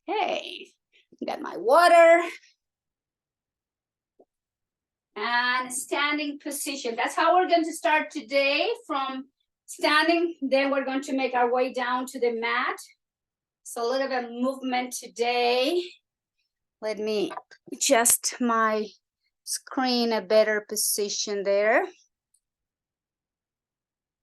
Okay, got my water. And standing position. That's how we're going to start today, from standing. Then we're going to make our way down to the mat. So a little bit of movement today. Let me adjust my screen a better position there.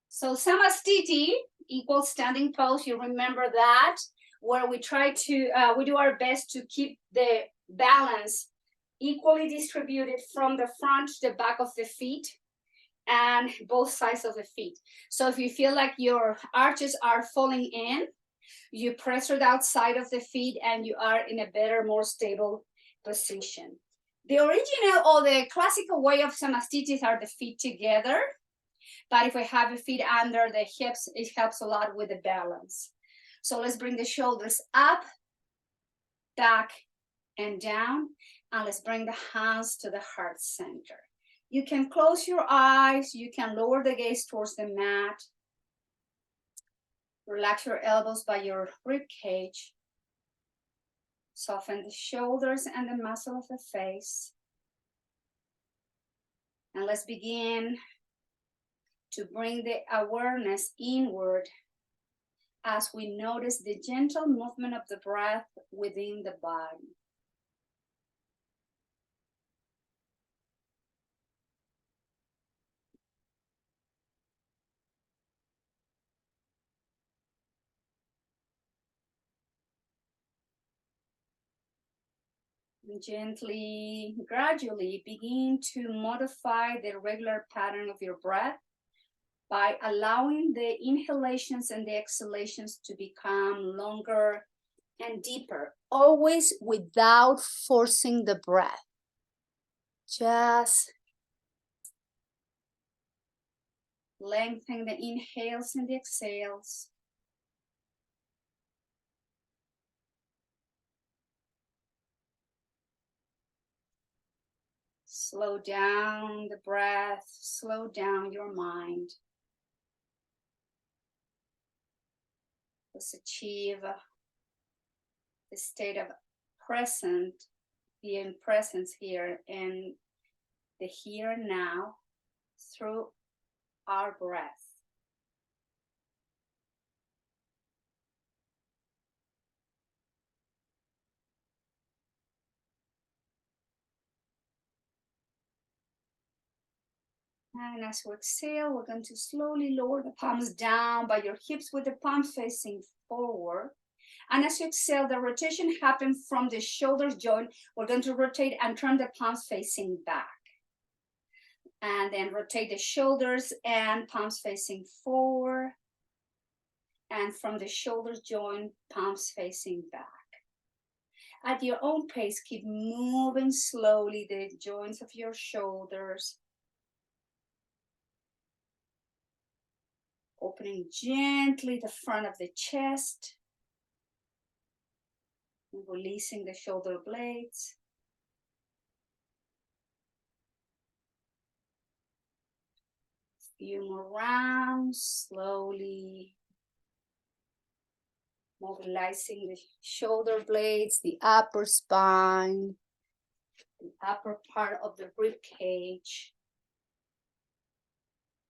So Samastiti equals standing pose. You remember that, where we try to, we do our best to keep the balance equally distributed from the front to the back of the feet and both sides of the feet. So if you feel like your arches are falling in, you press it outside of the feet and you are in a better, more stable position. The original or the classical way of Samastitis are the feet together. But if we have the feet under the hips, it helps a lot with the balance. So let's bring the shoulders up, back, and down. And let's bring the hands to the heart center. You can close your eyes. You can lower the gaze towards the mat. Relax your elbows by your rib cage. Soften the shoulders and the muscle of the face. And let's begin to bring the awareness inward as we notice the gentle movement of the breath within the body. Gently, gradually begin to modify the regular pattern of your breath by allowing the inhalations and the exhalations to become longer and deeper, always without forcing the breath. Just lengthen the inhales and the exhales. Slow down the breath, slow down your mind. Let's achieve the state of present, being presence here in the here and now through our breath. And as we exhale, we're going to slowly lower the palms down by your hips with the palms facing forward. And as you exhale, the rotation happens from the shoulders joint. We're going to rotate and turn the palms facing back. And then rotate the shoulders and palms facing forward. And from the shoulders joint, palms facing back. At your own pace, keep moving slowly the joints of your shoulders. Opening gently the front of the chest. And releasing the shoulder blades. Few more rounds, slowly mobilizing the shoulder blades, the upper spine, the upper part of the rib cage.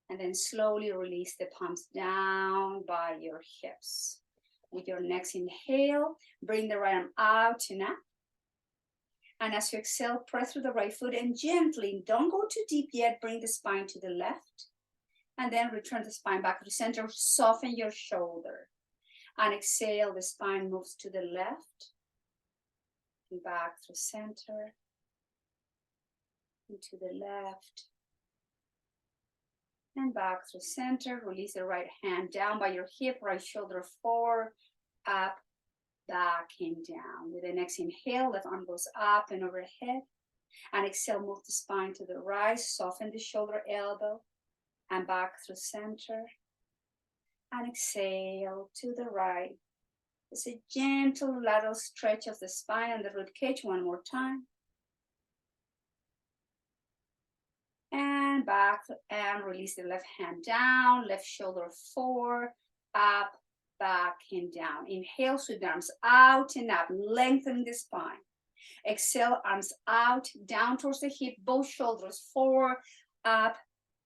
And then slowly release the palms down by your hips. With your next inhale, bring the right arm out and up. And as you exhale, press through the right foot and gently, don't go too deep yet, bring the spine to the left. And then return the spine back to the center, soften your shoulder. And exhale, the spine moves to the left. And back to center. And to the left. And back through center. Release the right hand down by your hip, right shoulder forward, up, back, and down. With the next inhale, left arm goes up and overhead. And exhale, move the spine to the right, soften the shoulder, elbow, and back through center. And exhale to the right. It's a gentle lateral stretch of the spine and the rib cage. One more time. And back and release the left hand down, left shoulder forward, up, back and down. Inhale, sweep the arms out and up, lengthen the spine. Exhale, arms out, down towards the hip, both shoulders forward, up,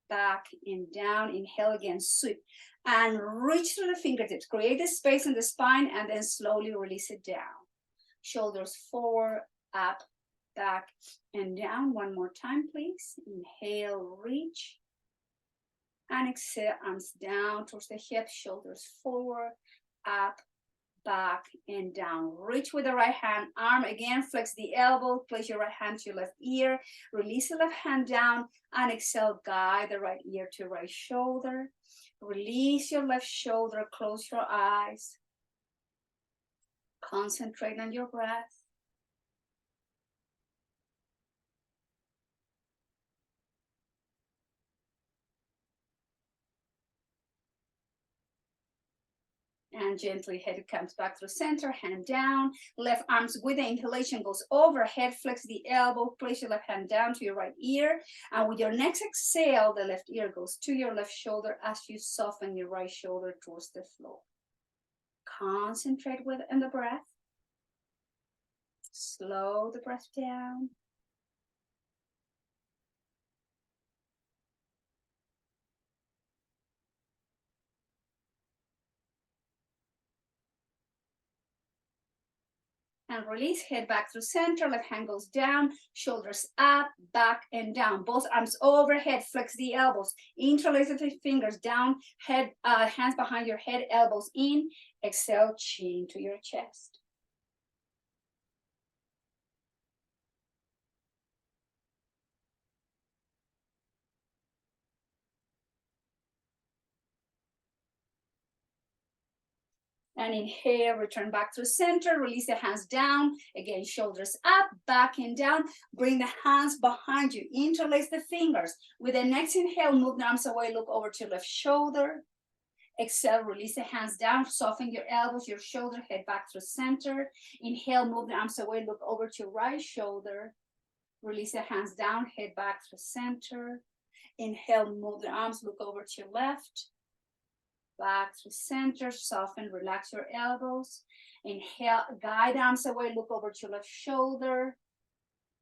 back, and down. Inhale again, sweep. And reach through the fingertips. Create the space in the spine and then slowly release it down. Shoulders forward, up, back, and down. One more time, please. Inhale, reach. And exhale, arms down towards the hips, shoulders forward, up, back, and down. Reach with the right hand, arm again, flex the elbow, place your right hand to your left ear, release the left hand down, and exhale, guide the right ear to right shoulder. Release your left shoulder, close your eyes. Concentrate on your breath. And gently head comes back through center, hand down, left arms with the inhalation goes overhead, flex the elbow, place your left hand down to your right ear. And with your next exhale, the left ear goes to your left shoulder as you soften your right shoulder towards the floor. Concentrate on the breath. Slow the breath down. And release, head back through center, left hand goes down, shoulders up, back, and down. Both arms overhead, flex the elbows, interlace the fingers down, head, hands behind your head, elbows in. Exhale, chin to your chest. And inhale, return back to center, release the hands down. Again, shoulders up, back and down. Bring the hands behind you, interlace the fingers. With the next inhale, move the arms away, look over to your left shoulder. Exhale, release the hands down, soften your elbows, your shoulder, head back to center. Inhale, move the arms away, look over to your right shoulder. Release the hands down, head back to center. Inhale, move the arms, look over to your left. Back to center, soften, relax your elbows. Inhale, guide arms away, look over to your left shoulder.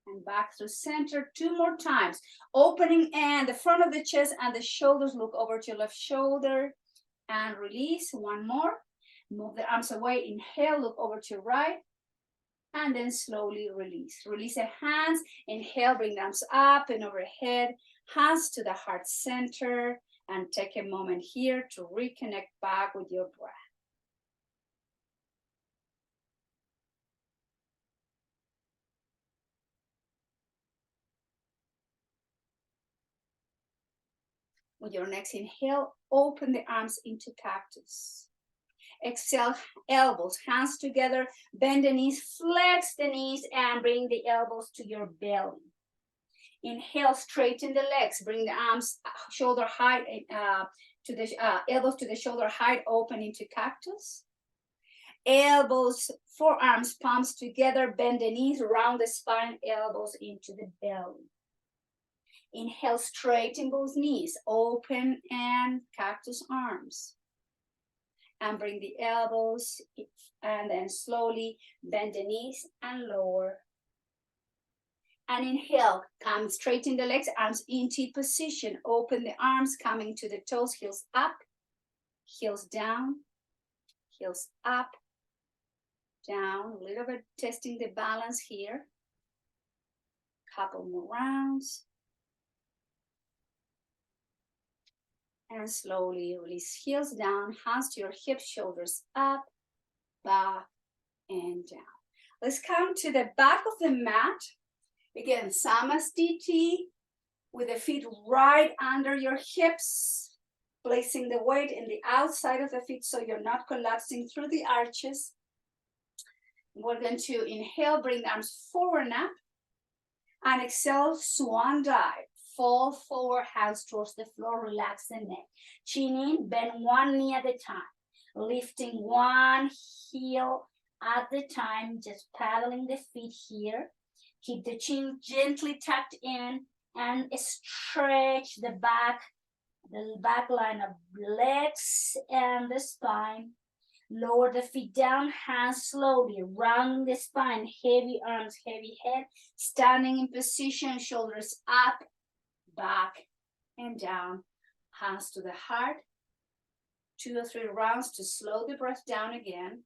And back to center, 2 more times. Opening and the front of the chest and the shoulders, look over to your left shoulder. And release, 1 more. Move the arms away, inhale, look over to your right. And then slowly release. Release the hands, inhale, bring the arms up and overhead. Hands to the heart center. And take a moment here to reconnect back with your breath. With your next inhale, open the arms into cactus. Exhale, elbows, hands together, bend the knees, flex the knees, and bring the elbows to your belly. Inhale, straighten the legs, bring the arms shoulder height to the elbows to the shoulder height, open into cactus. Elbows, forearms, palms together, bend the knees, round the spine, elbows into the belly. Inhale, straighten both knees, open and cactus arms. And bring the elbows, and then slowly bend the knees and lower. And inhale, come straighten the legs, arms in T position. Open the arms, coming to the toes, heels up, heels down, heels up, down. A little bit testing the balance here. Couple more rounds. And slowly release, heels down, hands to your hips, shoulders up, back, and down. Let's come to the back of the mat. Again, Samastiti, with the feet right under your hips, placing the weight in the outside of the feet so you're not collapsing through the arches. We're going to inhale, bring the arms forward up, and exhale, swan dive. Fall forward, hands towards the floor, relax the neck. Chin in, bend one knee at a time. Lifting one heel at the time, just paddling the feet here. Keep the chin gently tucked in and stretch the back line of legs and the spine. Lower the feet down, hands slowly, rounding the spine, heavy arms, heavy head, standing in position, shoulders up, back, and down. Hands to the heart. 2 or 3 rounds to slow the breath down again.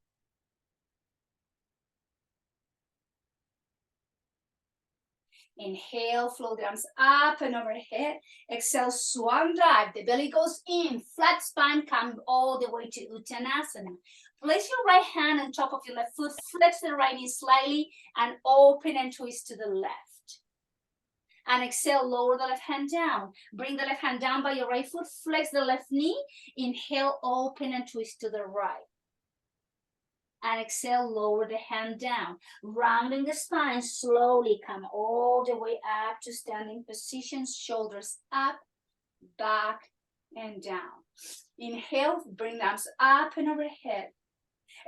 Inhale, flow the arms up and overhead. Exhale, swan dive. The belly goes in, flat spine, come all the way to Uttanasana. Place your right hand on top of your left foot, flex the right knee slightly, and open and twist to the left. And exhale, lower the left hand down. Bring the left hand down by your right foot, flex the left knee. Inhale, open and twist to the right. And exhale, lower the hand down. Rounding the spine, slowly come all the way up to standing position, shoulders up, back, and down. Inhale, bring the arms up and overhead.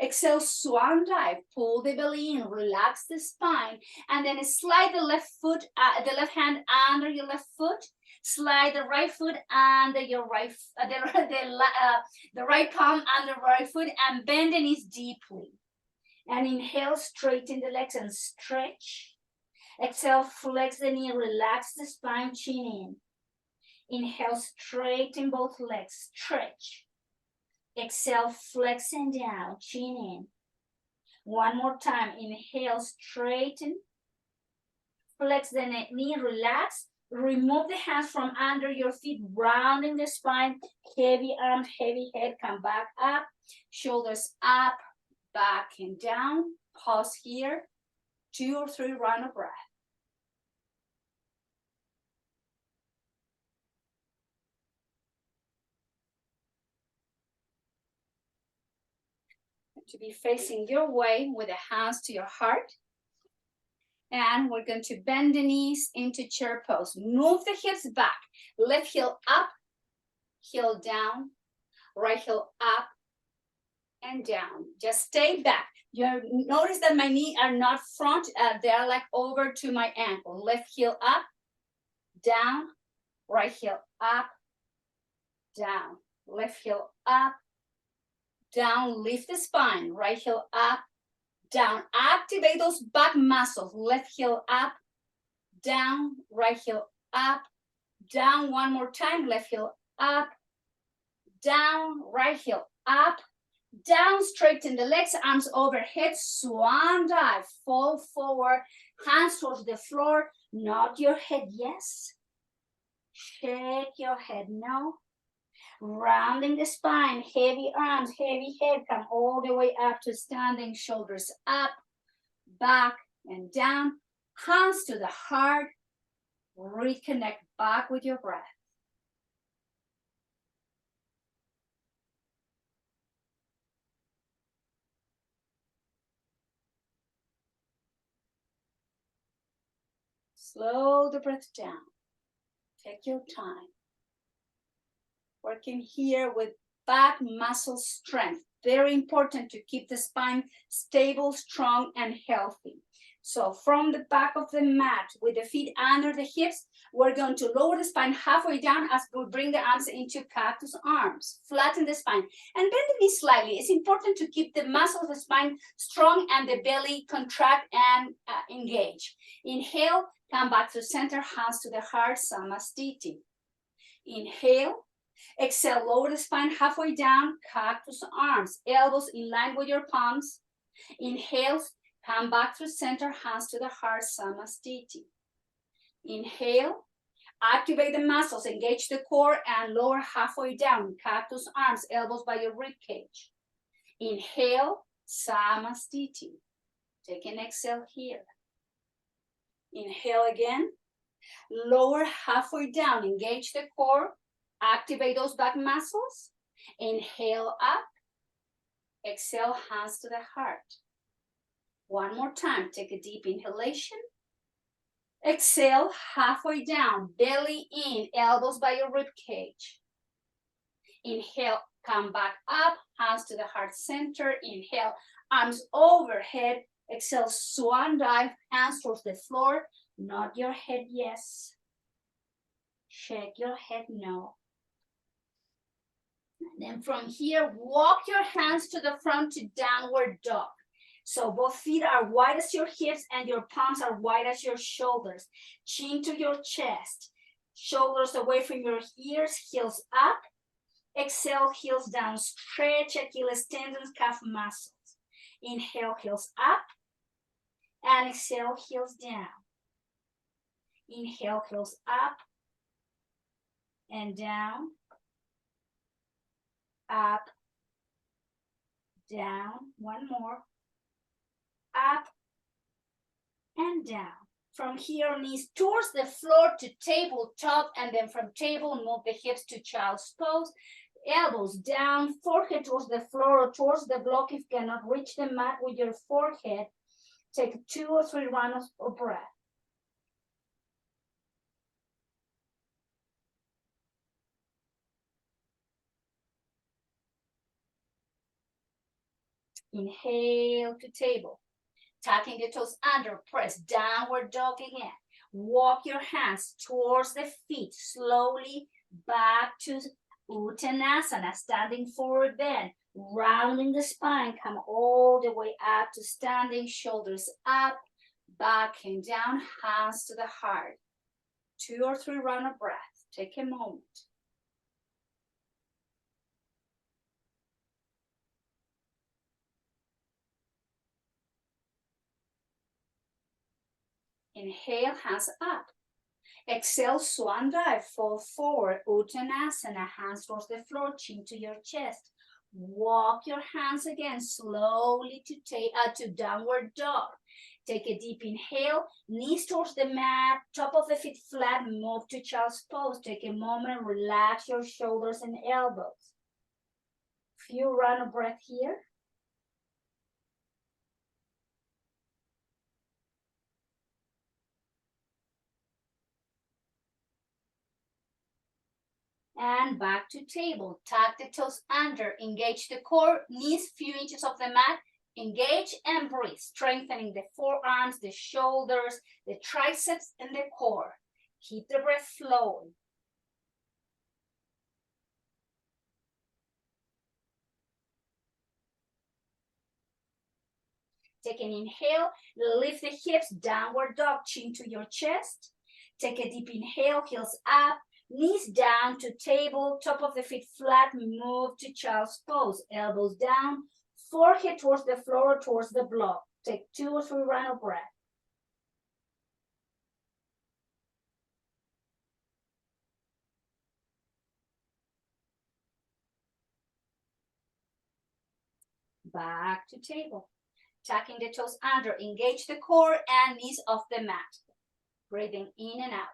Exhale, swan dive, pull the belly in, relax the spine, and then slide the left foot, the left hand under your left foot. Slide the right foot under your right, the right palm under right foot, and bend the knees deeply. And inhale, straighten the legs and stretch. Exhale, flex the knee, relax the spine, chin in. Inhale, straighten both legs, stretch. Exhale, flex and down, chin in. One more time, inhale, straighten. Flex the knee, relax. Remove the hands from under your feet, rounding the spine, heavy arms, heavy head, come back up, shoulders up, back and down. Pause here, 2 or 3 rounds of breath. To be facing your way with the hands to your heart. And we're going to bend the knees into chair pose. Move the hips back. Left heel up, heel down, right heel up and down. Just stay back. You notice that my knees are not front, they are like over to my ankle. Left heel up, down, right heel up, down. Left heel up, down, lift the spine. Right heel up, down. Activate those back muscles. Left heel up, down, right heel up, down. One more time. Left heel up, down, right heel up, down. Straighten the legs, arms overhead, swan dive, fall forward, hands towards the floor. Nod your head yes, shake your head no. Rounding the spine, heavy arms, heavy head, come all the way up to standing, shoulders up, back and down, hands to the heart. Reconnect back with your breath. Slow the breath down. Take your time. Working here with back muscle strength. Very important to keep the spine stable, strong, and healthy. So from the back of the mat with the feet under the hips, we're going to lower the spine halfway down as we bring the arms into cactus arms. Flatten the spine and bend the knees slightly. It's important to keep the muscles of the spine strong and the belly contract and engage. Inhale, come back to center, hands to the heart, Samastiti. Inhale. Exhale, lower the spine halfway down, cactus arms, elbows in line with your palms. Inhale, come back to center, hands to the heart, Samastiti. Inhale, activate the muscles, engage the core and lower halfway down, cactus arms, elbows by your rib cage. Inhale, Samastiti. Take an exhale here. Inhale again, lower halfway down, engage the core. Activate those back muscles. Inhale up. Exhale, hands to the heart. One more time. Take a deep inhalation. Exhale, halfway down. Belly in, elbows by your rib cage. Inhale, come back up. Hands to the heart center. Inhale, arms overhead. Exhale, swan dive. Hands towards the floor. Nod your head yes. Shake your head no. Then from here, walk your hands to the front to downward dog. So both feet are wide as your hips and your palms are wide as your shoulders. Chin to your chest. Shoulders away from your ears, heels up. Exhale, heels down. Stretch Achilles tendons, calf muscles. Inhale, heels up. And exhale, heels down. Inhale, heels up and down. Up, down. One more. Up and down. From here, knees towards the floor to tabletop, and then from table, move the hips to child's pose. Elbows down, forehead towards the floor or towards the block. If you cannot reach the mat with your forehead, take 2 or 3 rounds of breath. Inhale to table. Tucking the toes under, press downward dog again. Walk your hands towards the feet, slowly back to Uttanasana, standing forward bend, rounding the spine, come all the way up to standing, shoulders up, back and down, hands to the heart. 2 or 3 rounds of breath. Take a moment. Inhale, hands up. Exhale, swan dive, fall forward, Uttanasana, hands towards the floor, chin to your chest. Walk your hands again slowly to downward dog. Take a deep inhale, knees towards the mat, top of the feet flat, move to child's pose. Take a moment, relax your shoulders and elbows. Few round of breath here. And back to table. Tuck the toes under, engage the core, knees few inches off the mat, engage and breathe, strengthening the forearms, the shoulders, the triceps, and the core. Keep the breath flowing. Take an inhale, lift the hips, downward dog, chin to your chest. Take a deep inhale, heels up, knees down to table, top of the feet flat, move to child's pose, elbows down, forehead towards the floor or towards the block. Take 2 or 3 rounds of breath. Back to table. Tucking the toes under, engage the core and knees off the mat. Breathing in and out.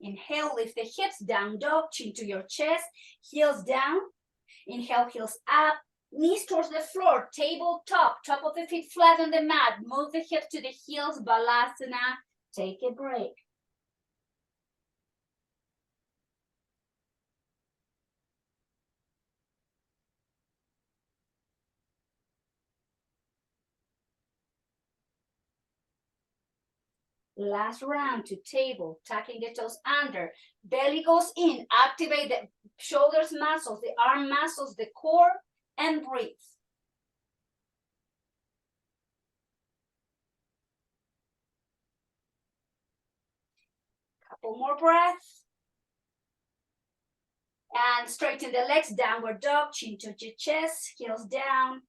Inhale, lift the hips, down dog, chin to your chest, heels down. Inhale, heels up, knees towards the floor, tabletop, top of the feet flat on the mat. Move the hips to the heels, Balasana. Take a break. Last round to table, tucking the toes under. Belly goes in, activate the shoulders muscles, the arm muscles, the core, and breathe. Couple more breaths. And straighten the legs, downward dog, chin to your chest, heels down.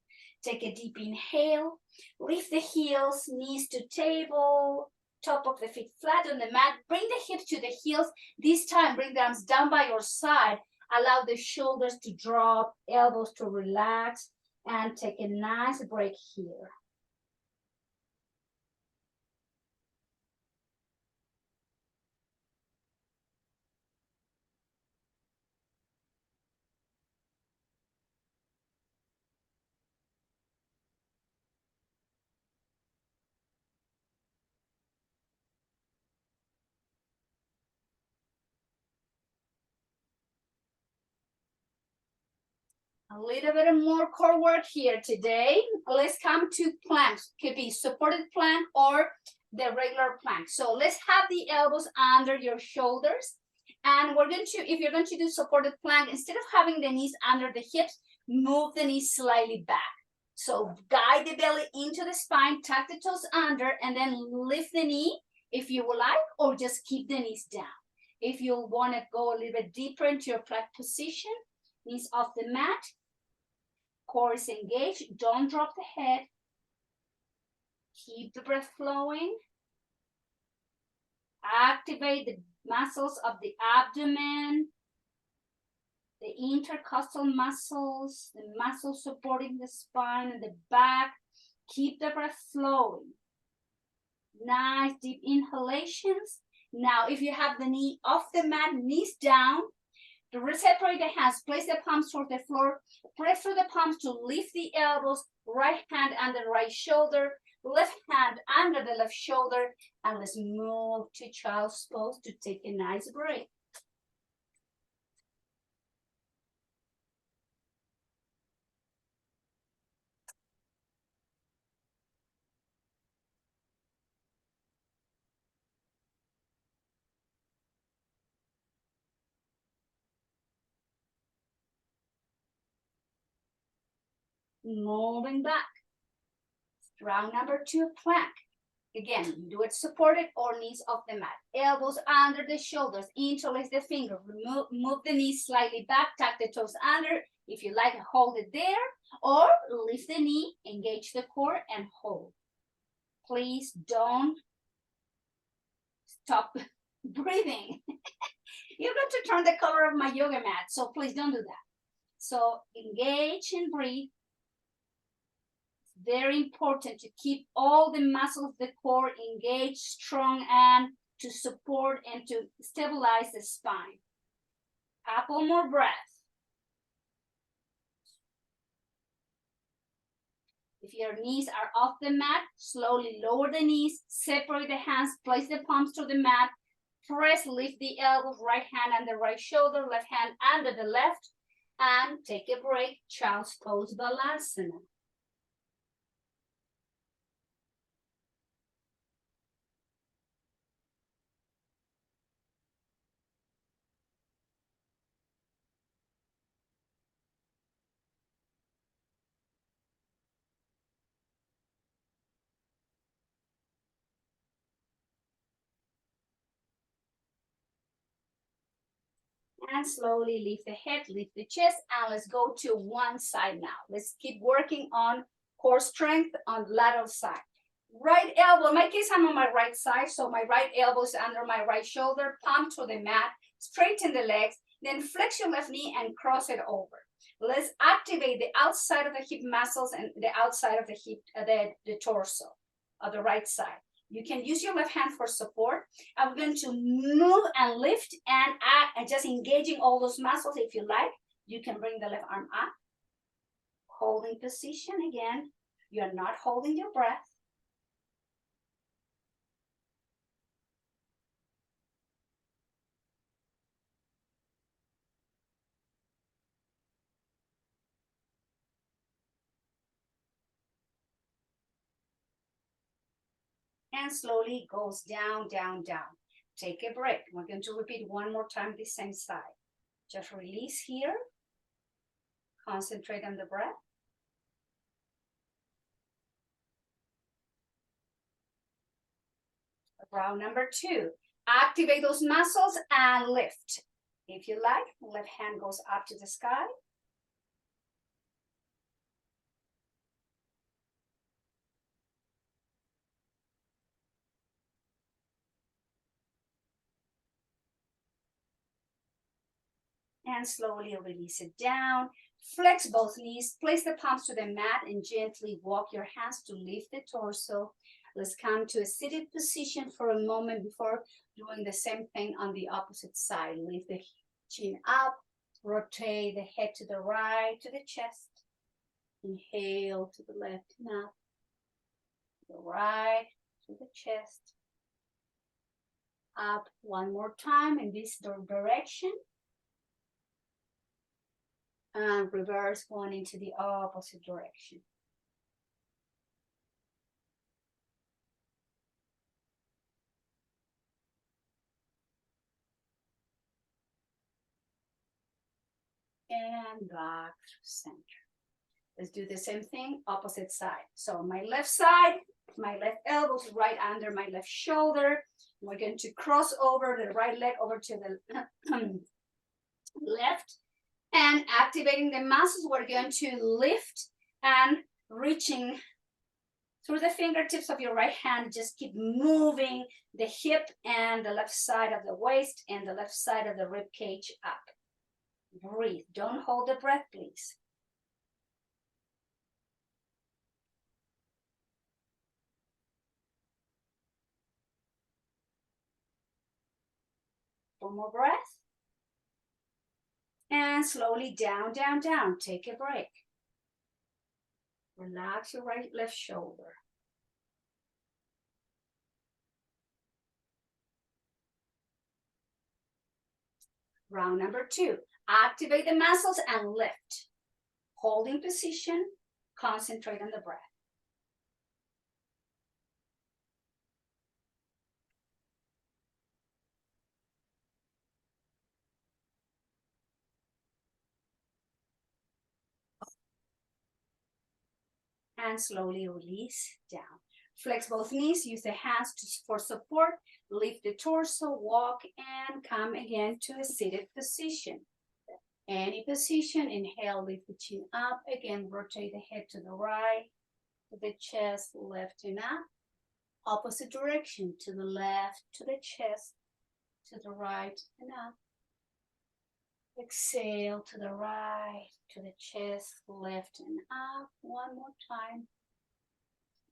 Take a deep inhale, lift the heels, knees to table, top of the feet flat on the mat. Bring the hips to the heels. This time, bring the arms down by your side. Allow the shoulders to drop, elbows to relax, and take a nice break here. A little bit more core work here today. Let's come to planks. Could be supported plank or the regular plank. So let's have the elbows under your shoulders. And we're going to, if you're going to do supported plank, instead of having the knees under the hips, move the knees slightly back. So guide the belly into the spine, tuck the toes under, and then lift the knee if you would like, or just keep the knees down. If you want to go a little bit deeper into your plank position, knees off the mat, core is engaged, don't drop the head. Keep the breath flowing. Activate the muscles of the abdomen, the intercostal muscles, the muscles supporting the spine and the back. Keep the breath flowing. Nice deep inhalations. Now, if you have the knee off the mat, knees down, separate the hands, place the palms toward the floor, press through the palms to lift the elbows, right hand under the right shoulder, left hand under the left shoulder, and let's move to child's pose to take a nice break. Moving back. Round number 2, plank. Again, you do it supported or knees off the mat. Elbows under the shoulders, interlace the finger, move the knees slightly back, tuck the toes under. If you like, hold it there, or lift the knee, engage the core, and hold. Please don't stop breathing. You're going to turn the color of my yoga mat, so please don't do that. So engage and breathe. Very important to keep all the muscles of the core engaged, strong, and to support and to stabilize the spine. Couple more breaths. If your knees are off the mat, slowly lower the knees, separate the hands, place the palms to the mat, press, lift the elbows, right hand under the right shoulder, left hand under the left, and take a break, child's pose Balasana. And slowly lift the head, lift the chest, and let's go to one side now. Let's keep working on core strength on the lateral side. Right elbow, in my case, I'm on my right side, so my right elbow is under my right shoulder, palm to the mat, straighten the legs, then flex your left knee and cross it over. Let's activate the outside of the hip muscles and the outside of the hip, the torso of the right side. You can use your left hand for support. I'm going to move and lift and just engaging all those muscles. If you like, you can bring the left arm up. Holding position again. You're not holding your breath. And slowly goes down, down, down. Take a break. We're going to repeat one more time the same side. Just release here. Concentrate on the breath. Round number 2. Activate those muscles and lift. If you like, left hand goes up to the sky. And slowly release it down. Flex both knees, place the palms to the mat and gently walk your hands to lift the torso. Let's come to a seated position for a moment before doing the same thing on the opposite side. Lift the chin up, rotate the head to the right, to the chest. Inhale to the left and up, the right to the chest. Up one more time in this direction. and reverse going into the opposite direction. And back through center. Let's do the same thing, opposite side. So my left side, my left elbow's right under my left shoulder. We're going to cross over the right leg over to the left and activating the muscles. We're going to lift and reaching through the fingertips of your right hand. Just keep moving the hip and the left side of the waist and the left side of the rib cage up. Breathe. Don't hold the breath, please. One more breath. And slowly down, down, down. Take a break. Relax your right left shoulder. Round number 2. Activate the muscles and lift. Holding position. Concentrate on the breath. And slowly release down. Flex both knees, use the hands for support, lift the torso, walk and come again to a seated position. Any position, inhale, lift the chin up, again rotate the head to the right, to the chest, left and up. Opposite direction, to the left, to the chest, to the right and up. Exhale to the right, to the chest, left and up. One more time.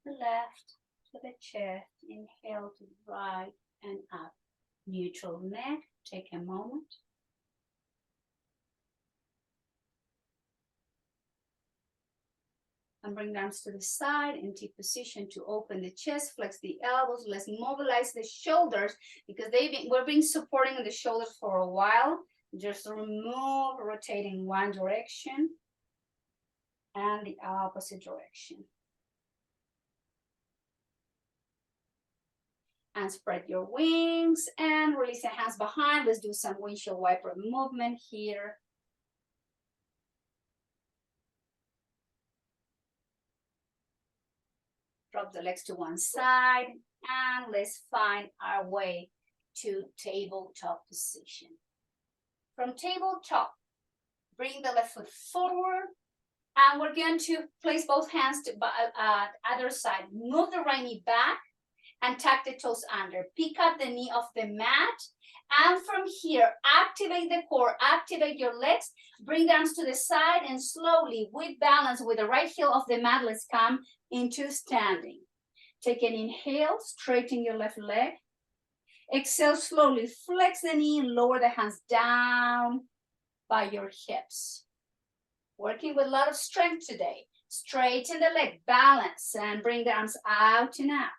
The left, to the chest. Inhale to the right and up. Neutral neck. Take a moment. And bring the arms to the side, empty position to open the chest, flex the elbows. Let's mobilize the shoulders because we've been supporting the shoulders for a while. Just remove, rotating one direction and the opposite direction. And spread your wings and release the hands behind. Let's do some windshield wiper movement here. Drop the legs to one side and let's find our way to tabletop position. From tabletop, bring the left foot forward and we're going to place both hands to other side. Move the right knee back and tuck the toes under. Pick up the knee off the mat and from here, activate the core, activate your legs, bring the arms to the side and slowly with balance with the right heel of the mat, let's come into standing. Take an inhale, straighten your left leg. Exhale slowly, flex the knee and lower the hands down by your hips. Working with a lot of strength today. Straighten the leg, balance, and bring the arms out and out.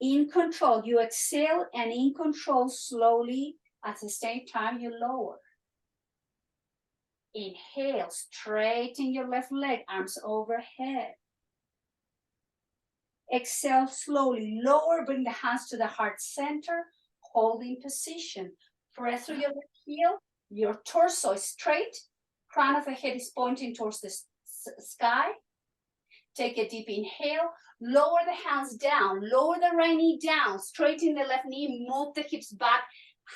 In control, you exhale and in control slowly at the same time you lower. Inhale, straighten your left leg, arms overhead. Exhale slowly, lower, bring the hands to the heart center, holding position. Press through your left heel, your torso is straight, crown of the head is pointing towards the sky. Take a deep inhale, lower the hands down, lower the right knee down, straighten the left knee, move the hips back,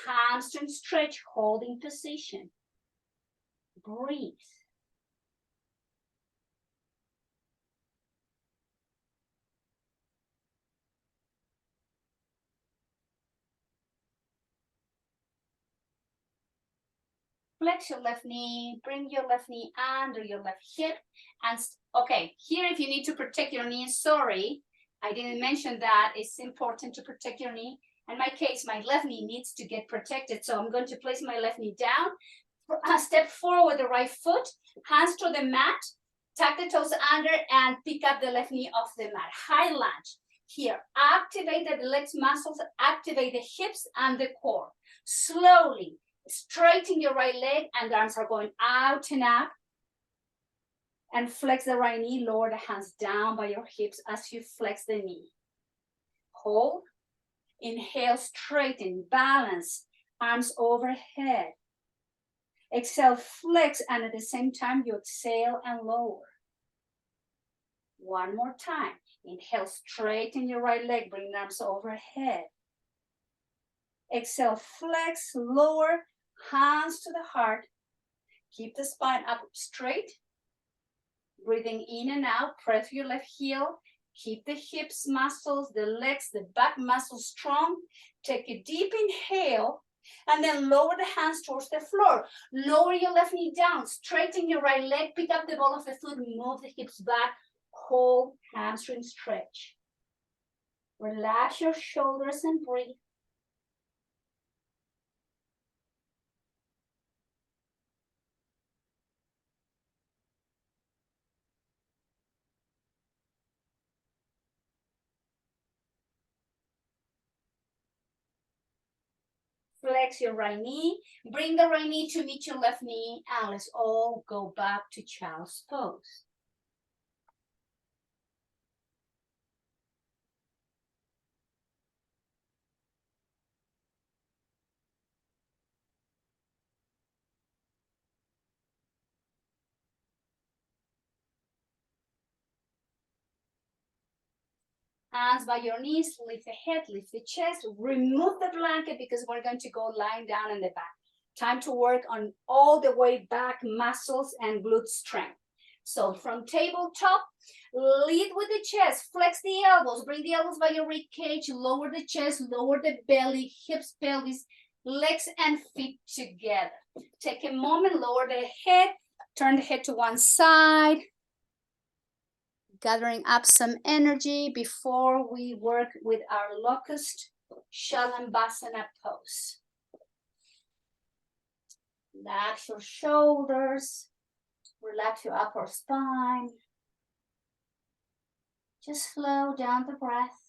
hamstring stretch, holding position. Breathe. Flex your left knee, bring your left knee under your left hip. And okay, here if you need to protect your knee, sorry, I didn't mention that. It's important to protect your knee. In my case, my left knee needs to get protected. So I'm going to place my left knee down, step forward with the right foot, hands to the mat, tuck the toes under and pick up the left knee off the mat. High lunge. Here, activate the legs muscles, activate the hips and the core. Slowly. Straighten your right leg and the arms are going out and up. And flex the right knee, lower the hands down by your hips as you flex the knee. Hold. Inhale, straighten, balance, arms overhead. Exhale, flex, and at the same time, you exhale and lower. One more time. Inhale, straighten your right leg, bring the arms overhead. Exhale, flex, lower, hands to the heart. Keep the spine up straight. Breathing in and out, press your left heel. Keep the hips muscles, the legs, the back muscles strong. Take a deep inhale and then lower the hands towards the floor. Lower your left knee down, straighten your right leg, pick up the ball of the foot, move the hips back, hold, hamstring stretch. Relax your shoulders and breathe. Flex your right knee, bring the right knee to meet your left knee, and let's all go back to child's pose. Hands by your knees, lift the head, lift the chest, remove the blanket because we're going to go lying down in the back. Time to work on all the way back muscles and glute strength. So from tabletop, lead with the chest, flex the elbows, bring the elbows by your rib cage, lower the chest, lower the belly, hips, pelvis, legs and feet together. Take a moment, lower the head, turn the head to one side, gathering up some energy before we work with our locust Shalabhasana pose. Relax your shoulders, relax your upper spine. Just slow down the breath.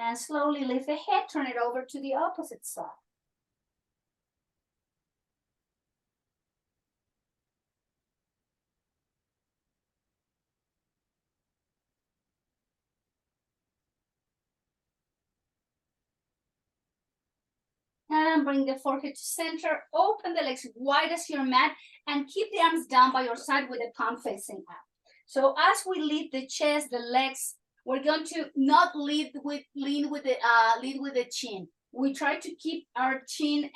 And slowly lift the head, turn it over to the opposite side. And bring the forehead to center, open the legs wide as your mat, and keep the arms down by your side with the palm facing up. So as we lead the chest, the legs, we're going to not lead with lead with the chin. We try to keep our chin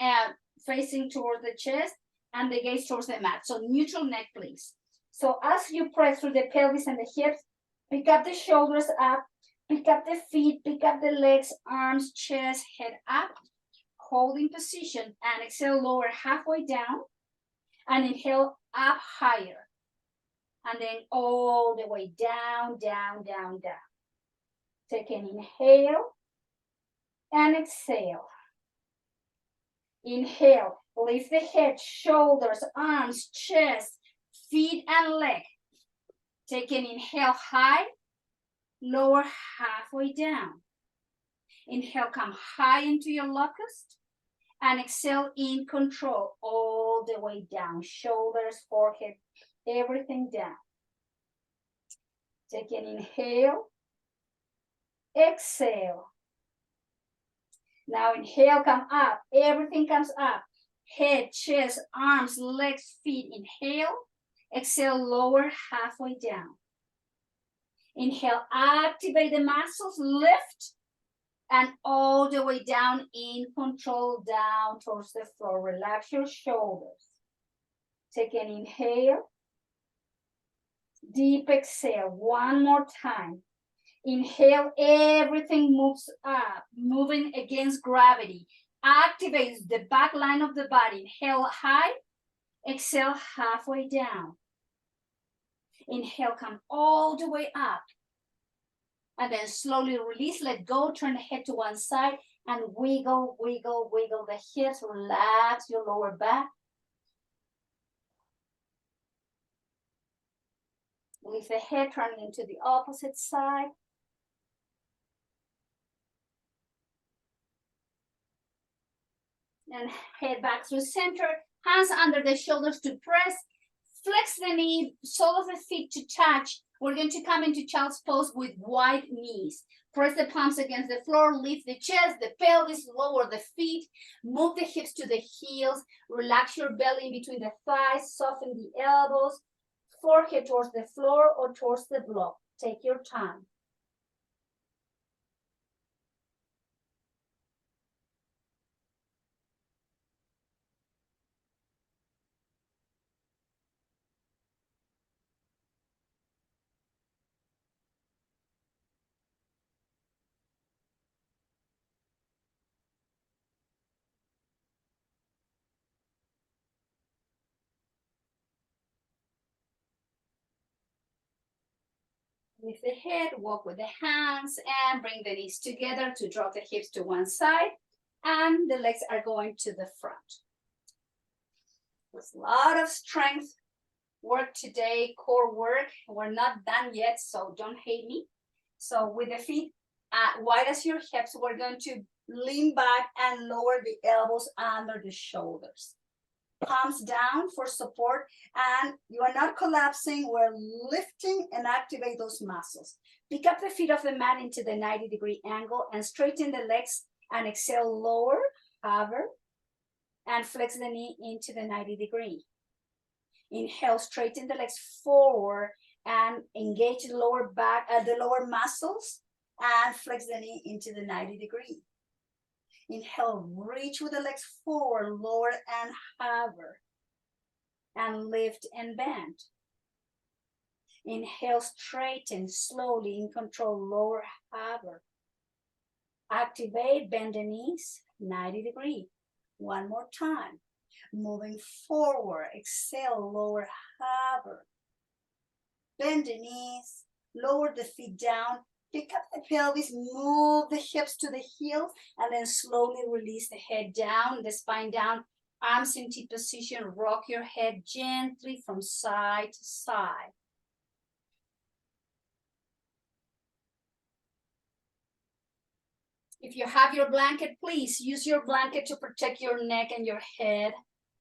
facing towards the chest and the gaze towards the mat. So neutral neck, please. So as you press through the pelvis and the hips, pick up the shoulders up, pick up the feet, pick up the legs, arms, chest, head up. Holding position and exhale, lower halfway down and inhale up higher. And then all the way down, down, down, down. Take an inhale and exhale. Inhale, lift the head, shoulders, arms, chest, feet, and leg. Take an inhale high, lower halfway down. Inhale, come high into your locust. And exhale in control all the way down. Shoulders, forehead, everything down. Take an inhale. Exhale. Now inhale, come up. Everything comes up. Head, chest, arms, legs, feet. Inhale. Exhale, lower halfway down. Inhale, activate the muscles, lift. And all the way down in control, down towards the floor. Relax your shoulders. Take an inhale. Deep exhale. One more time. Inhale, everything moves up, moving against gravity. Activates the back line of the body. Inhale high. Exhale halfway down. Inhale, come all the way up. And then slowly release, let go, turn the head to one side and wiggle, wiggle, wiggle the hips, relax your lower back. Lift the head, turn it into the opposite side. And head back through center, hands under the shoulders to press, flex the knee, sole of the feet to touch. We're going to come into child's pose with wide knees. Press the palms against the floor, lift the chest, the pelvis, lower the feet, move the hips to the heels, relax your belly in between the thighs, soften the elbows, forehead towards the floor or towards the block. Take your time. Lift the head, walk with the hands, and bring the knees together to drop the hips to one side, and the legs are going to the front. With a lot of strength work today, core work. We're not done yet, so don't hate me. So with the feet wide as your hips, we're going to lean back and lower the elbows under the shoulders. Palms down for support, and you are not collapsing. We're lifting and activate those muscles. Pick up the feet off the mat into the 90-degree angle and straighten the legs and exhale, lower, hover, and flex the knee into the 90-degree. Inhale, straighten the legs forward and engage the lower back, the lower muscles, and flex the knee into the 90-degree. Inhale, reach with the legs forward, lower and hover, and lift and bend. Inhale, straighten, slowly, in control, lower, hover. Activate, bend the knees, 90-degree. One more time. Moving forward, exhale, lower, hover. Bend the knees, lower the feet down, pick up the pelvis, move the hips to the heels, and then slowly release the head down, the spine down, arms in T position, rock your head gently from side to side. If you have your blanket, please use your blanket to protect your neck and your head,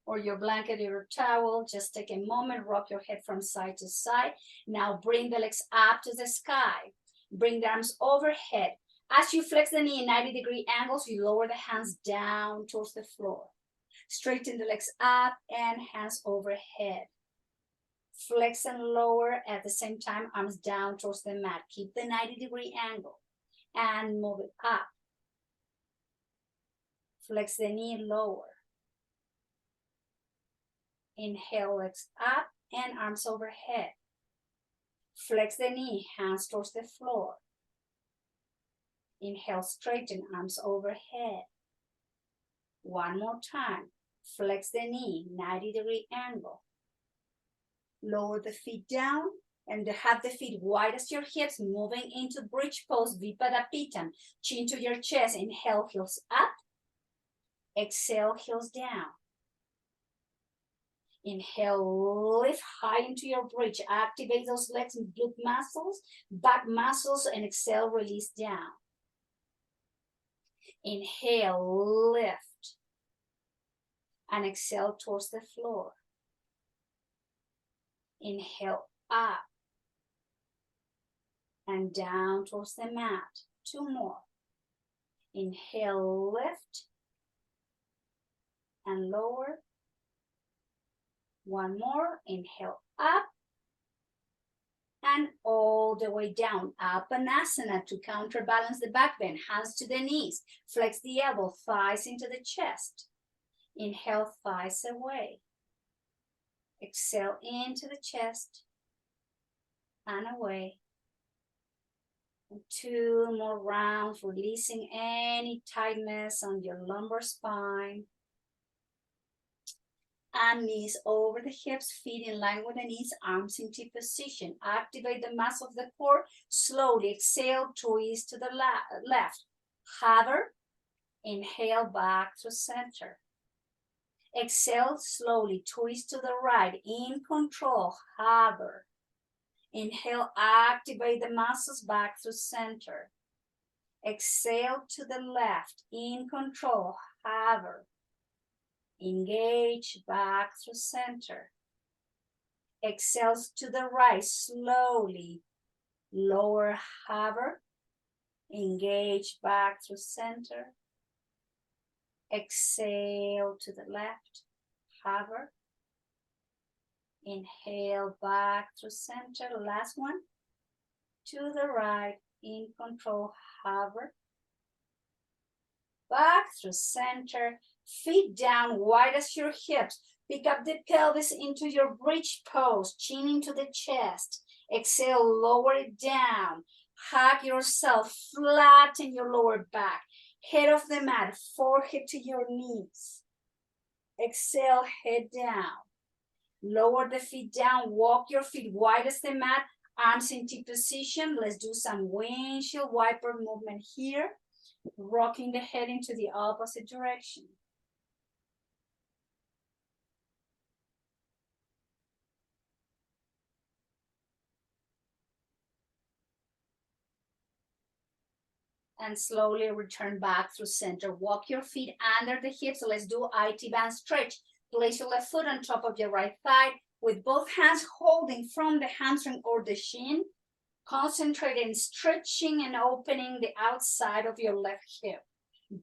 or your blanket or your towel. Just take a moment, rock your head from side to side. Now bring the legs up to the sky. Bring the arms overhead. As you flex the knee in 90-degree angles, you lower the hands down towards the floor. Straighten the legs up and hands overhead. Flex and lower at the same time, arms down towards the mat. Keep the 90-degree angle and move it up. Flex the knee, lower. Inhale, legs up and arms overhead. Flex the knee, hands towards the floor. Inhale, straighten, arms overhead. One more time. Flex the knee, 90-degree angle. Lower the feet down and have the feet wide as your hips, moving into bridge pose, Vipadapita. Chin to your chest. Inhale, heels up. Exhale, heels down. Inhale, lift high into your bridge. Activate those legs and glute muscles, back muscles, and exhale, release down. Inhale, lift. And exhale towards the floor. Inhale, up. And down towards the mat. Two more. Inhale, lift. And lower. One more. Inhale, up. And all the way down. Apanasana to counterbalance the back bend. Hands to the knees. Flex the elbow. Thighs into the chest. Inhale, thighs away. Exhale into the chest. And away. And two more rounds, releasing any tightness on your lumbar spine. And knees over the hips, feet in line with the knees, arms in T position. Activate the muscle of the core. Slowly exhale, twist to the left. Hover, inhale back to center. Exhale, slowly twist to the right. In control, hover. Inhale, activate the muscles back through center. Exhale to the left, in control, hover. Engage back through center. Exhale to the right, slowly. Lower, hover. Engage back through center. Exhale to the left, hover. Inhale back through center, last one. To the right, in control, hover. Back through center, feet down, wide as your hips. Pick up the pelvis into your bridge pose, chin into the chest. Exhale, lower it down. Hug yourself, flatten your lower back. Head off the mat, forehead to your knees. Exhale, head down. Lower the feet down, walk your feet wide as the mat, arms in T position. Let's do some windshield wiper movement here. Rocking the head into the opposite direction. And slowly return back through center. Walk your feet under the hips. Let's do IT band stretch. Place your left foot on top of your right thigh with both hands holding from the hamstring or the shin. Concentrate in stretching and opening the outside of your left hip.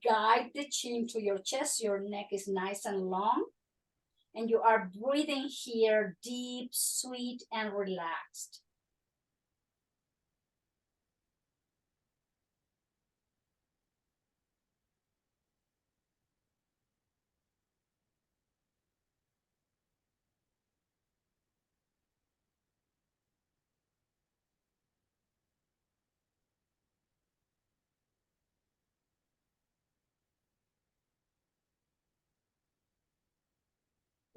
Guide the chin to your chest. Your neck is nice and long. And you are breathing here deep, sweet, and relaxed.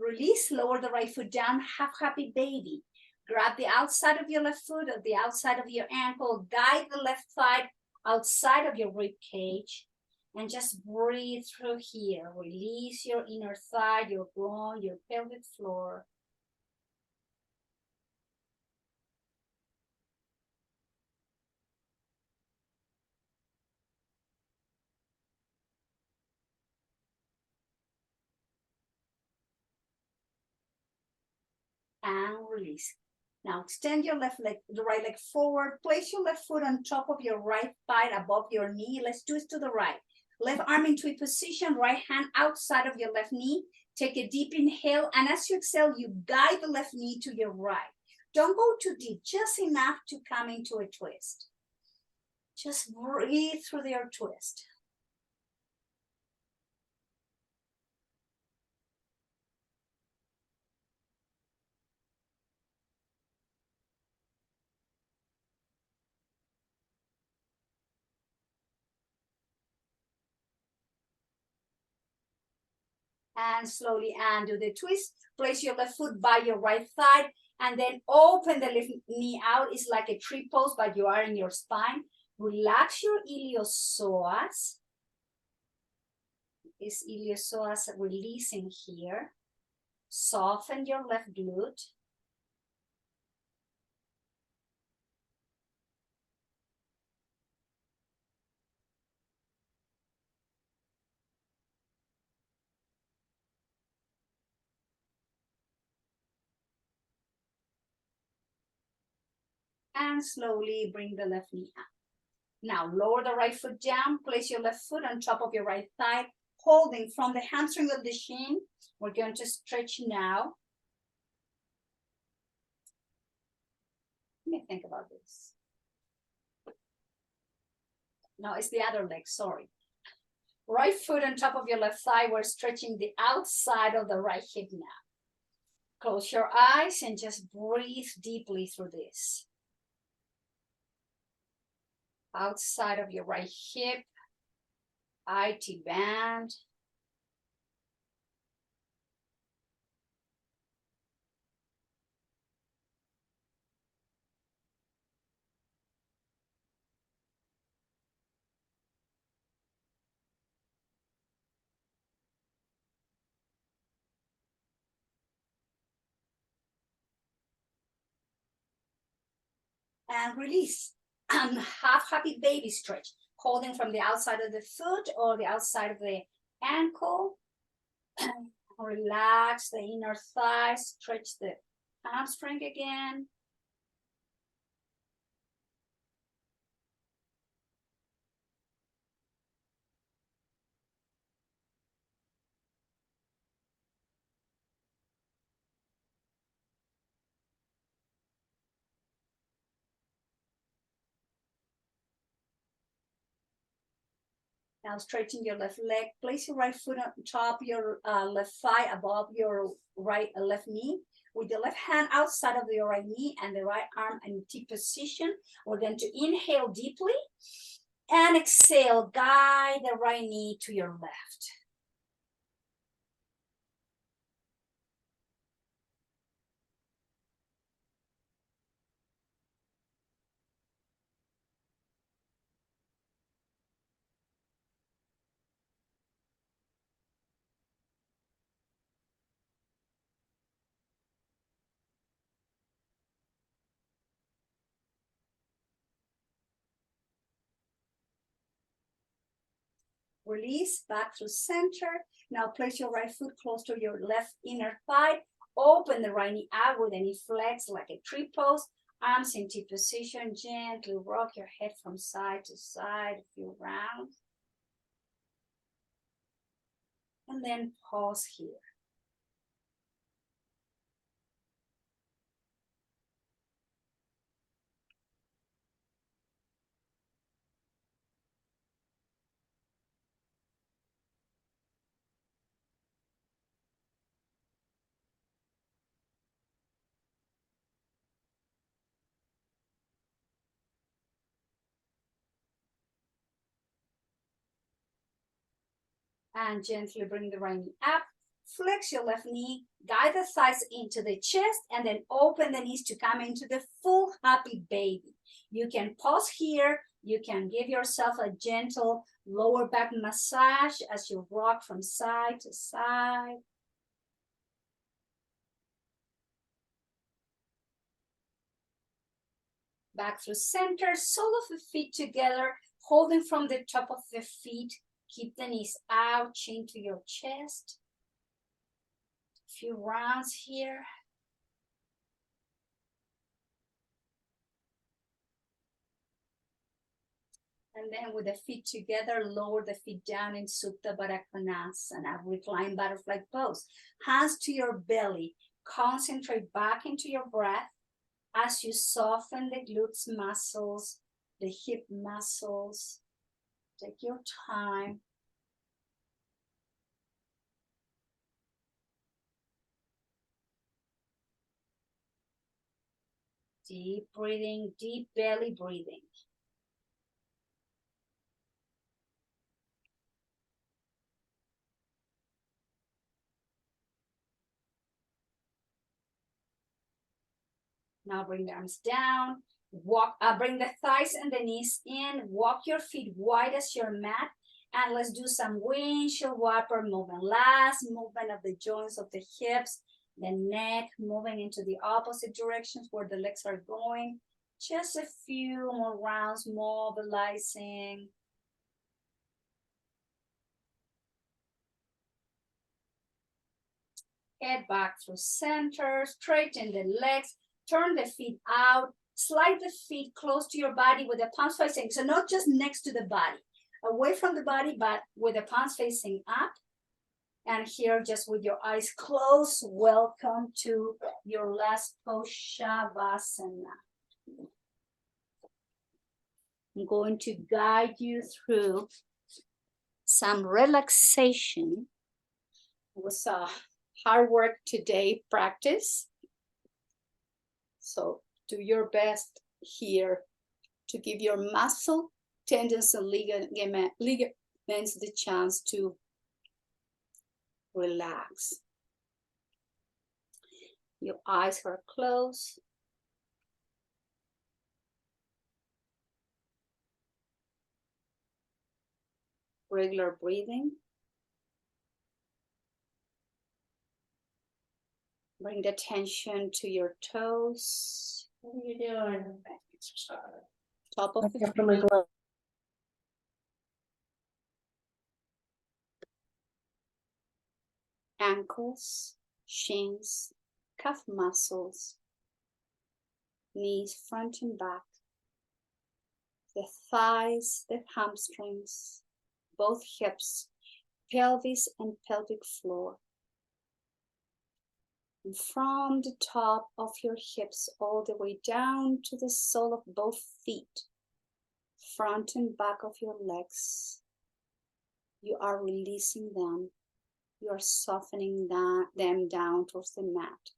Release, lower the right foot down, half happy baby. Grab the outside of your left foot or the outside of your ankle. Guide the left thigh outside of your rib cage. And just breathe through here. Release your inner thigh, your groin, your pelvic floor. And release. Now extend your left leg, the right leg forward. Place your left foot on top of your right thigh above your knee. Let's twist to the right. Left arm into a position, right hand outside of your left knee. Take a deep inhale, and as you exhale, you guide the left knee to your right. Don't go too deep, just enough to come into a twist. Just breathe through your twist. And slowly undo the twist. Place your left foot by your right thigh and then open the left knee out. It's like a tree pose, but you are in your spine. Relax your iliopsoas. Is iliopsoas releasing here. Soften your left glute. And slowly bring the left knee up. Now lower the right foot down, place your left foot on top of your right thigh, holding from the hamstring of the shin. We're going to stretch now. Let me think about this. No, it's the other leg, sorry. Right foot on top of your left thigh, we're stretching the outside of the right hip now. Close your eyes and just breathe deeply through this. Outside of your right hip, IT band. and release. Half happy baby stretch, holding from the outside of the foot or the outside of the ankle. Relax the inner thigh, stretch the hamstring again. Now straighten your left leg. Place your right foot on top, your left thigh above your left knee. With the left hand outside of your right knee and the right arm in T position. We're going to inhale deeply and exhale. Guide the right knee to your left. Release back to center. Now place your right foot close to your left inner thigh. Open the right knee out with a knee flex like a tree pose. Arms in T position. Gently rock your head from side to side a few rounds. And then pause here. And gently bring the right knee up. Flex your left knee, guide the thighs into the chest, and then open the knees to come into the full happy baby. You can pause here. You can give yourself a gentle lower back massage as you rock from side to side. Back through center, sole of the feet together, holding from the top of the feet. Keep the knees out, chin to your chest. A few rounds here. And then with the feet together, lower the feet down in Supta Baddha Konasana, recline butterfly pose. Hands to your belly. Concentrate back into your breath as you soften the glutes muscles, the hip muscles. Take your time. Deep breathing, deep belly breathing. Now bring the arms down. Bring the thighs and the knees in. Walk your feet wide as your mat. And let's do some windshield wiper movement. Last movement of the joints of the hips, the neck, moving into the opposite directions where the legs are going. Just a few more rounds, mobilizing. Head back through center, straighten the legs, turn the feet out, slide the feet close to your body with the palms facing. So not just next to the body, away from the body, but with the palms facing up. And here, just with your eyes closed, welcome to your last pose, Shavasana. I'm going to guide you through some relaxation. It was a hard work today practice. So do your best here to give your muscle, tendons, and ligaments the chance to relax. Your eyes are closed. Regular breathing. Bring the attention to your toes. What are you doing? Top of the After my feet, ankles, shins, calf muscles, knees, front and back, the thighs, the hamstrings, both hips, pelvis and pelvic floor. And from the top of your hips all the way down to the sole of both feet, front and back of your legs, you are releasing them. You are softening them down towards the mat.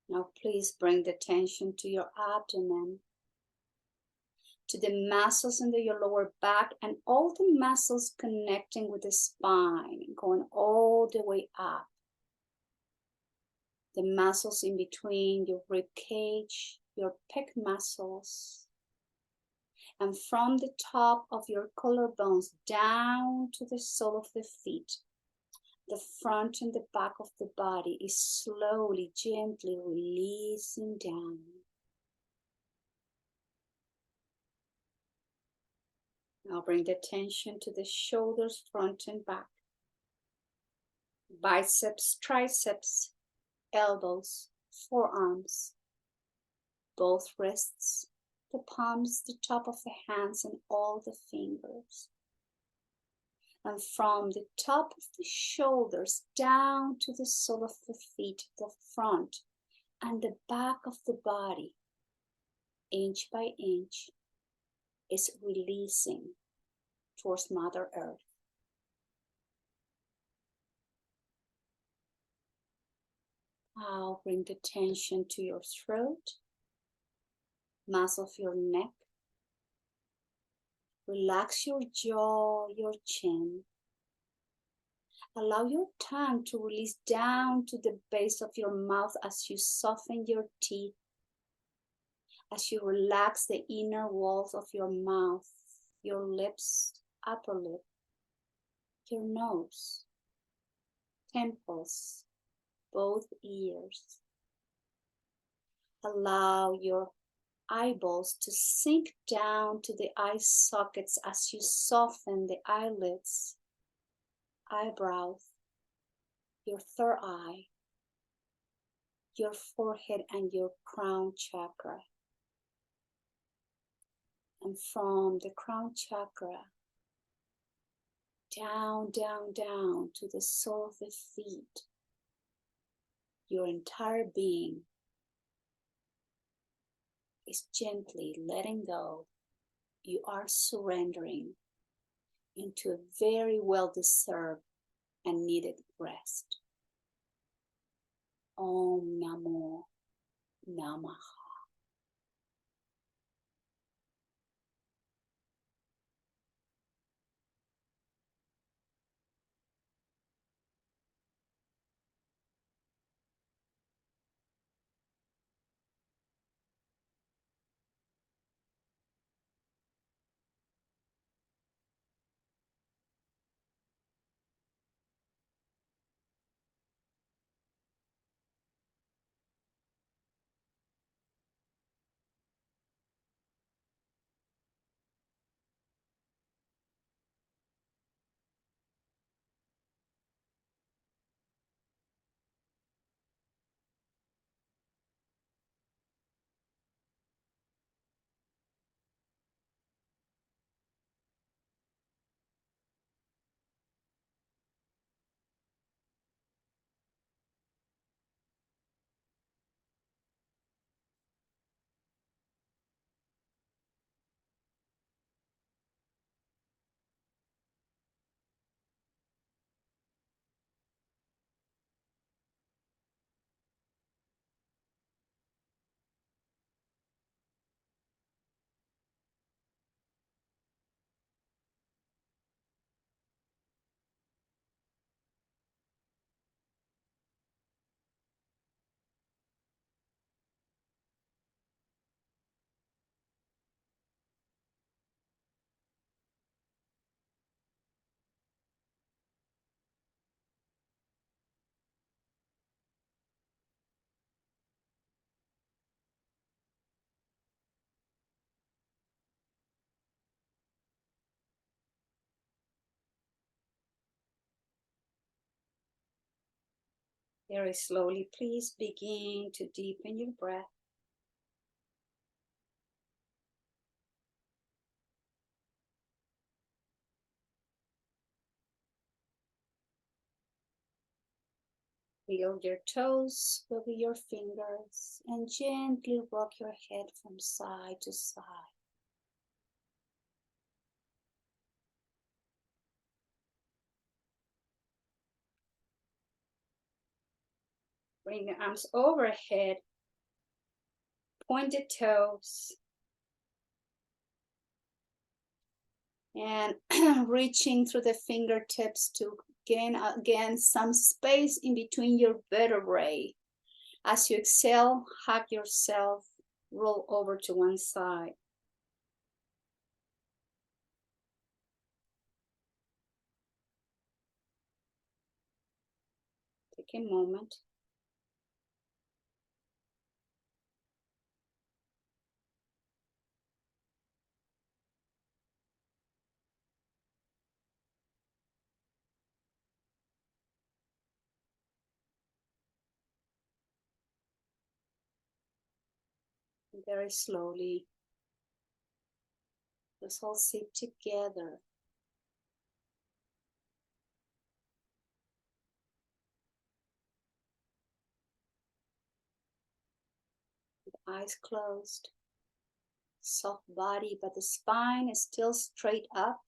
Now please bring the attention to your abdomen, to the muscles under your lower back and all the muscles connecting with the spine, going all the way up. The muscles in between your rib cage, your pec muscles, and from the top of your collarbones down to the sole of the feet, the front and the back of the body is slowly, gently releasing down. Now bring the attention to the shoulders, front and back, biceps, triceps, elbows, forearms, both wrists, the palms, the top of the hands, and all the fingers. And from the top of the shoulders down to the sole of the feet, the front and the back of the body, inch by inch, is releasing towards Mother Earth. Now bring the tension to your throat, muscle of your neck. Relax your jaw, your chin. Allow your tongue to release down to the base of your mouth as you soften your teeth, as you relax the inner walls of your mouth, your lips, upper lip, your nose, temples, both ears. Allow your eyeballs to sink down to the eye sockets as you soften the eyelids, eyebrows, your third eye, your forehead, and your crown chakra. And from the crown chakra, down, down, down to the sole of the feet, your entire being is gently letting go. You are surrendering into a very well-deserved and needed rest. Om Namo Namaha. Very slowly, please begin to deepen your breath. Feel your toes with your fingers and gently rock your head from side to side. Bring the arms overhead, pointed toes, and reaching through the fingertips to gain again some space in between your vertebrae. As you exhale, hug yourself, roll over to one side. Take a moment. Very slowly, let's all sit together. With eyes closed, soft body, but the spine is still straight up.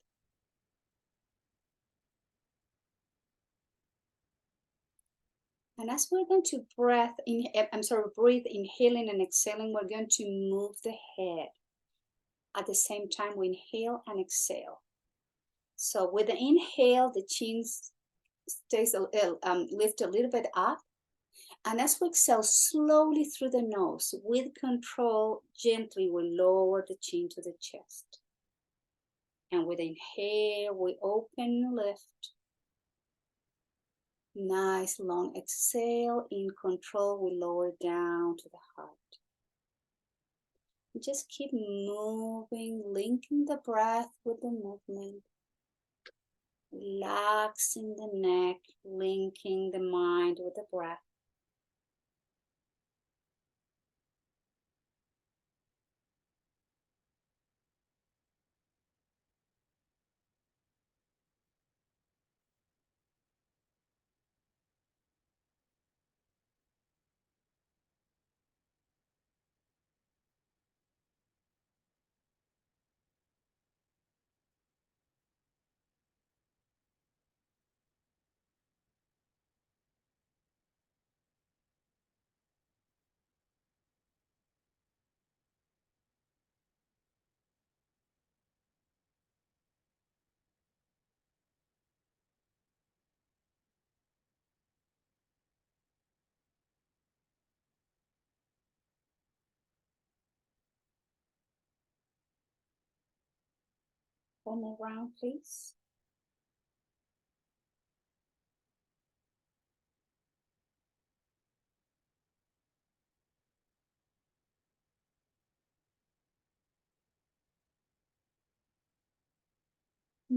And as we're going to breathe, inhaling and exhaling, we're going to move the head. At the same time, we inhale and exhale. So with the inhale, the chin stays lift a little bit up. And as we exhale slowly through the nose, with control, gently we lower the chin to the chest. And with inhale, we open, lift. Nice long exhale. In control, we lower down to the heart. Just keep moving, linking the breath with the movement. Relaxing the neck, linking the mind with the breath. One more round, please.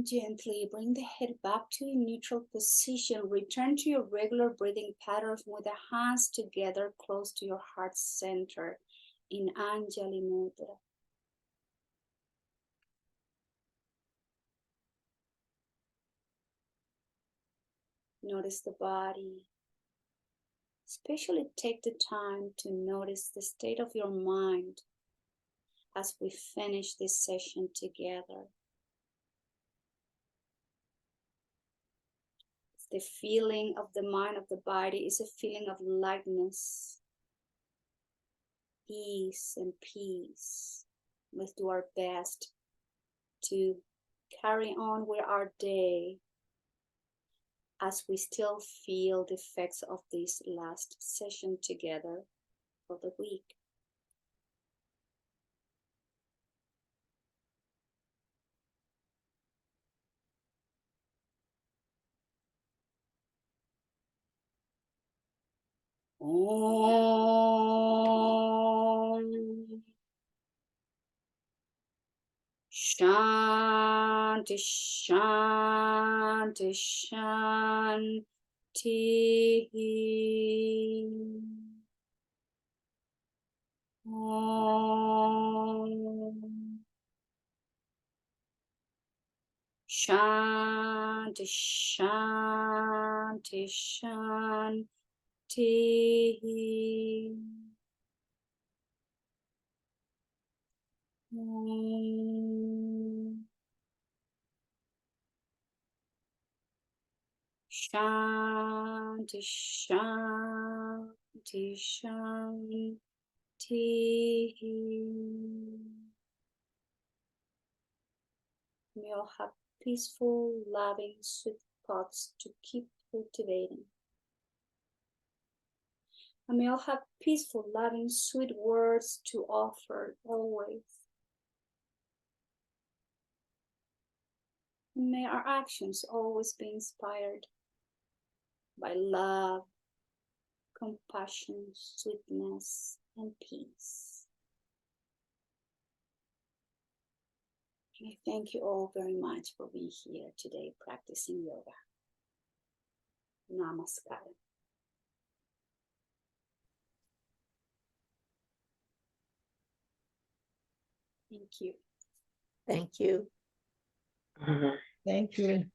Gently bring the head back to a neutral position. Return to your regular breathing pattern with the hands together close to your heart center in Anjali Mudra. Notice the body. Especially take the time to notice the state of your mind as we finish this session together. The feeling of the mind, of the body, is a feeling of lightness, ease, and peace. Let's do our best to carry on with our day as we still feel the effects of this last session together for the week. Om Shanti Shanti Shanti. Ti. Shanti, shanti, shanti. Shanti, shanti, shanti. May you all have peaceful, loving, sweet thoughts to keep cultivating. And may you all have peaceful, loving, sweet words to offer always. And may our actions always be inspired by love, compassion, sweetness, and peace. And I thank you all very much for being here today practicing yoga. Namaskar. Thank you. Thank you. Thank you.